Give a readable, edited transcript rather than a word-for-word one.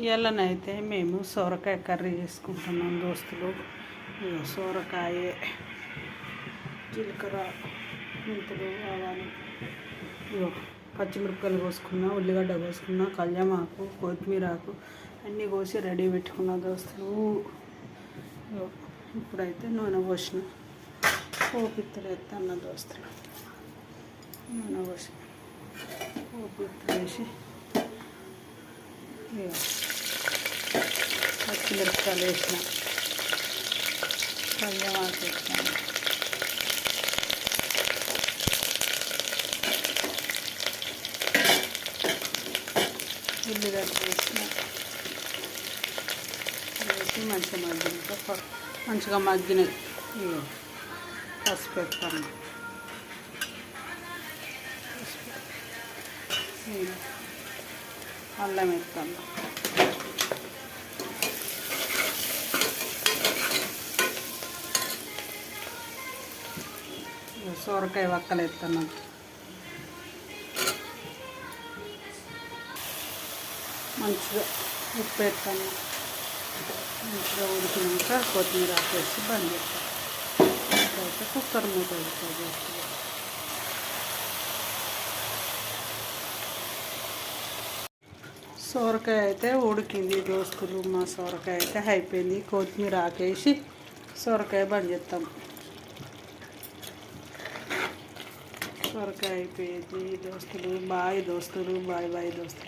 ఇవాళనైతే మేము సొరకాయ కర్రీ చేసుకుంటున్నాం దోస్తులు. సొరకాయ, జీలకర్ర, మెంతులు, ఆవాలు, పచ్చిమిరపకాయలు కోసుకున్నా, ఉల్లిగడ్డ కోసుకున్నా, కళ్యామాకు, కొత్తిమీర ఆకు అన్నీ కోసి రెడీ పెట్టుకున్నా దోస్తులు. ఇప్పుడైతే నూనె పోసిన పోపిత్తలు ఎత్తన్న దోస్తులు. నూనె పోసి పోపిత్తలు వేసి పచ్చిమిరపకాయలు వేసిన, కళ్యామాకు వేసాను, ఉల్లిగడ్డ వేసిన, వేసి మంచిగా మగ్గినాయి. పసుపు వేస్తాను, అల్లం వేస్తాను, సొరకాయ వక్కలు వేస్తాను, మంచిగా ఉప్పు వేస్తాను. మంచిగా ఉడికినాక కొత్తిమీర వేసి బంద్ చేస్తాను. అయితే కుక్కర్ మూత పెడతాను. సొరకాయ అయితే ఉడికింది దోస్తులు. మా సొరకాయ అయితే అయిపోయింది. కొత్తిమీర ఆకేసి సొరకాయ బంద్ చేస్తాం. సొరకాయ అయిపోయింది దోస్తులు. బాయ్ దోస్తులు, బాయ్ బాయ్ దోస్తులు.